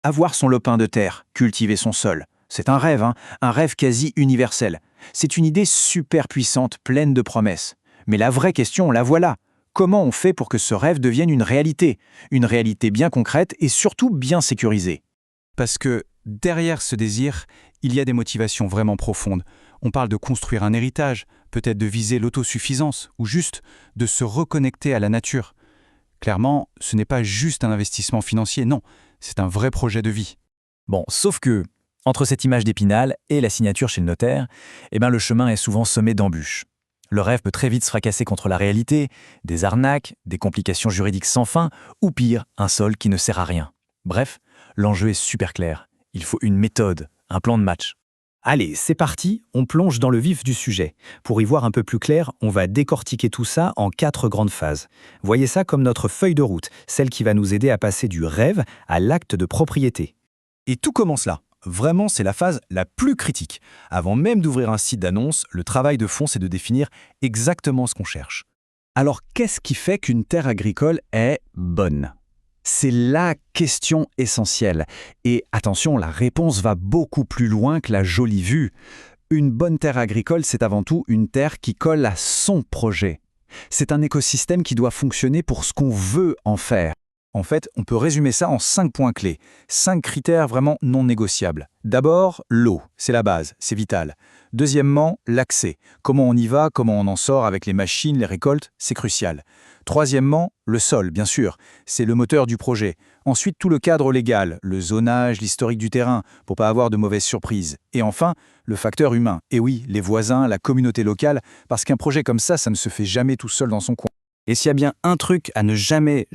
Avoir son lopin de terre, cultiver son sol, c'est un rêve, hein, un rêve quasi universel. C'est une idée super puissante, pleine de promesses. Mais la vraie question, la voilà. Comment on fait pour que ce rêve devienne une réalité? Une réalité bien concrète et surtout bien sécurisée. Parce que derrière ce désir, il y a des motivations vraiment profondes. On parle de construire un héritage, peut-être de viser l'autosuffisance, ou juste de se reconnecter à la nature. Clairement, ce n'est pas juste un investissement financier, non, c'est un vrai projet de vie. Bon, sauf que, entre cette image d'Épinal et la signature chez le notaire, le chemin est souvent semé d'embûches. Le rêve peut très vite se fracasser contre la réalité, des arnaques, des complications juridiques sans fin, ou pire, un sol qui ne sert à rien. Bref, l'enjeu est super clair. Il faut une méthode, un plan de match. Allez, c'est parti, on plonge dans le vif du sujet. Pour y voir un peu plus clair, on va décortiquer tout ça en 4 grandes phases. Voyez ça comme notre feuille de route, celle qui va nous aider à passer du rêve à l'acte de propriété. Et tout commence là. Vraiment, c'est la phase la plus critique. Avant même d'ouvrir un site d'annonce, le travail de fond, c'est de définir exactement ce qu'on cherche. Alors, qu'est-ce qui fait qu'une terre agricole est bonne ? C'est la question essentielle. Et attention, la réponse va beaucoup plus loin que la jolie vue. Une bonne terre agricole, c'est avant tout une terre qui colle à son projet. C'est un écosystème qui doit fonctionner pour ce qu'on veut en faire. En fait, on peut résumer ça en 5 points clés, 5 critères vraiment non négociables. D'abord, l'eau, c'est la base, c'est vital. Deuxièmement, l'accès. Comment on y va, comment on en sort avec les machines, les récoltes, c'est crucial. Troisièmement, le sol, bien sûr, c'est le moteur du projet. Ensuite, tout le cadre légal, le zonage, l'historique du terrain, pour pas avoir de mauvaises surprises. Et enfin, le facteur humain. Et oui, les voisins, la communauté locale, parce qu'un projet comme ça ne se fait jamais tout seul dans son coin. Et s'il y a bien un truc à ne jamais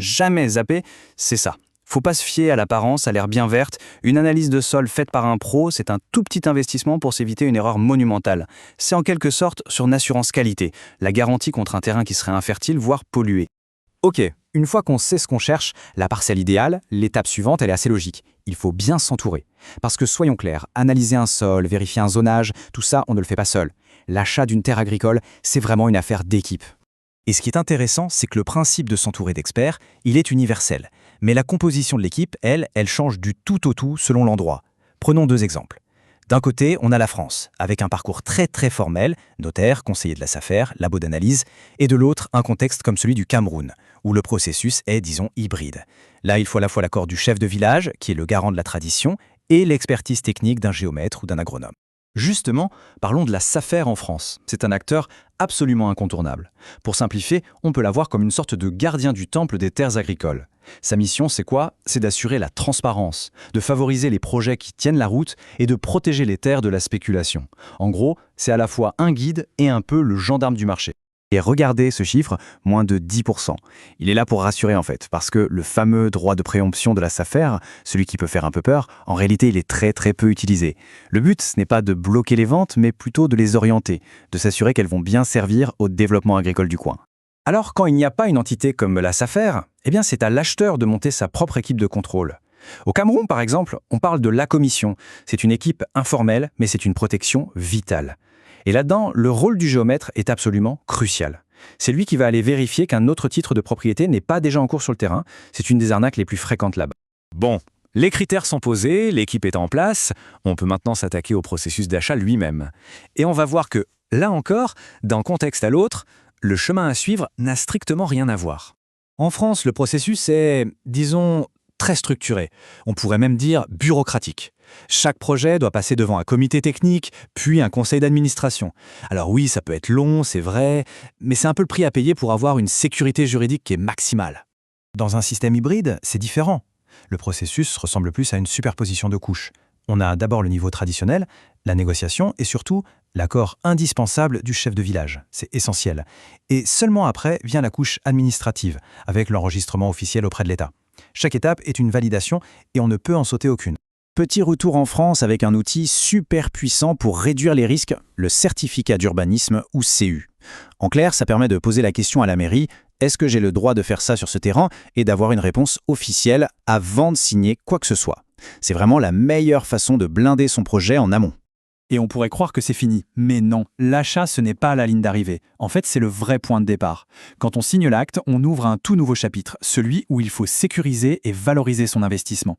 zapper, c'est ça. Faut pas se fier à l'apparence, à l'air bien verte. Une analyse de sol faite par un pro, c'est un tout petit investissement pour s'éviter une erreur monumentale. C'est en quelque sorte sur une assurance qualité, la garantie contre un terrain qui serait infertile, voire pollué. Ok, une fois qu'on sait ce qu'on cherche, la parcelle idéale, l'étape suivante, elle est assez logique. Il faut bien s'entourer. Parce que soyons clairs, analyser un sol, vérifier un zonage, tout ça, on ne le fait pas seul. L'achat d'une terre agricole, c'est vraiment une affaire d'équipe. Et ce qui est intéressant, c'est que le principe de s'entourer d'experts, il est universel. Mais la composition de l'équipe, elle change du tout au tout selon l'endroit. Prenons 2 exemples. D'un côté, on a la France, avec un parcours très formel, notaire, conseiller de la SAFER, labo d'analyse, et de l'autre, un contexte comme celui du Cameroun, où le processus est, disons, hybride. Là, il faut à la fois l'accord du chef de village, qui est le garant de la tradition, et l'expertise technique d'un géomètre ou d'un agronome. Justement, parlons de la SAFER en France. C'est un acteur absolument incontournable. Pour simplifier, on peut la voir comme une sorte de gardien du temple des terres agricoles. Sa mission, c'est quoi? C'est d'assurer la transparence, de favoriser les projets qui tiennent la route et de protéger les terres de la spéculation. En gros, c'est à la fois un guide et un peu le gendarme du marché. Et regardez ce chiffre, moins de 10%. Il est là pour rassurer en fait, parce que le fameux droit de préemption de la SAFER, celui qui peut faire un peu peur, en réalité il est très peu utilisé. Le but, ce n'est pas de bloquer les ventes, mais plutôt de les orienter, de s'assurer qu'elles vont bien servir au développement agricole du coin. Alors quand il n'y a pas une entité comme la SAFER, c'est à l'acheteur de monter sa propre équipe de contrôle. Au Cameroun par exemple, on parle de la commission. C'est une équipe informelle, mais c'est une protection vitale. Et là-dedans, le rôle du géomètre est absolument crucial. C'est lui qui va aller vérifier qu'un autre titre de propriété n'est pas déjà en cours sur le terrain. C'est une des arnaques les plus fréquentes là-bas. Bon, les critères sont posés, l'équipe est en place, on peut maintenant s'attaquer au processus d'achat lui-même. Et on va voir que, là encore, d'un contexte à l'autre, le chemin à suivre n'a strictement rien à voir. En France, le processus est, disons, très structuré. On pourrait même dire bureaucratique. Chaque projet doit passer devant un comité technique, puis un conseil d'administration. Alors oui, ça peut être long, c'est vrai, mais c'est un peu le prix à payer pour avoir une sécurité juridique qui est maximale. Dans un système hybride, c'est différent. Le processus ressemble plus à une superposition de couches. On a d'abord le niveau traditionnel, la négociation et surtout l'accord indispensable du chef de village. C'est essentiel. Et seulement après vient la couche administrative, avec l'enregistrement officiel auprès de l'État. Chaque étape est une validation et on ne peut en sauter aucune. Petit retour en France avec un outil super puissant pour réduire les risques, le certificat d'urbanisme ou CU. En clair, ça permet de poser la question à la mairie, est-ce que j'ai le droit de faire ça sur ce terrain, et d'avoir une réponse officielle avant de signer quoi que ce soit. C'est vraiment la meilleure façon de blinder son projet en amont. Et on pourrait croire que c'est fini, mais non, l'achat ce n'est pas la ligne d'arrivée. En fait, c'est le vrai point de départ. Quand on signe l'acte, on ouvre un tout nouveau chapitre, celui où il faut sécuriser et valoriser son investissement.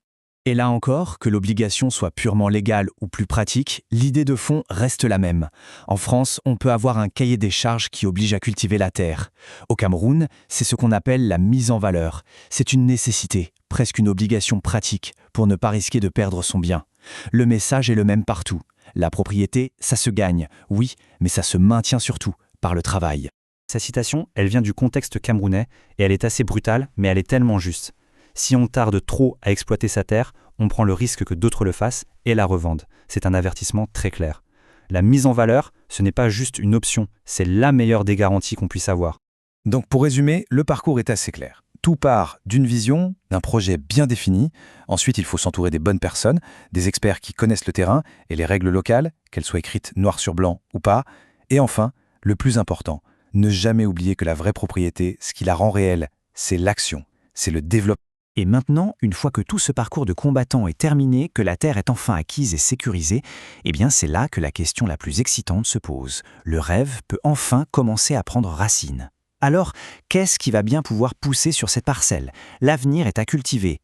Et là encore, que l'obligation soit purement légale ou plus pratique, l'idée de fond reste la même. En France, on peut avoir un cahier des charges qui oblige à cultiver la terre. Au Cameroun, c'est ce qu'on appelle la mise en valeur. C'est une nécessité, presque une obligation pratique, pour ne pas risquer de perdre son bien. Le message est le même partout. La propriété, ça se gagne, oui, mais ça se maintient surtout, par le travail. Sa citation, elle vient du contexte camerounais, et elle est assez brutale, mais elle est tellement juste. Si on tarde trop à exploiter sa terre, on prend le risque que d'autres le fassent et la revendent. C'est un avertissement très clair. La mise en valeur, ce n'est pas juste une option, c'est la meilleure des garanties qu'on puisse avoir. Donc pour résumer, le parcours est assez clair. Tout part d'une vision, d'un projet bien défini. Ensuite, il faut s'entourer des bonnes personnes, des experts qui connaissent le terrain et les règles locales, qu'elles soient écrites noir sur blanc ou pas. Et enfin, le plus important, ne jamais oublier que la vraie propriété, ce qui la rend réelle, c'est l'action, c'est le développement. Et maintenant, une fois que tout ce parcours de combattant est terminé, que la terre est enfin acquise et sécurisée, eh bien c'est là que la question la plus excitante se pose. Le rêve peut enfin commencer à prendre racine. Alors, qu'est-ce qui va bien pouvoir pousser sur cette parcelle? L'avenir est à cultiver,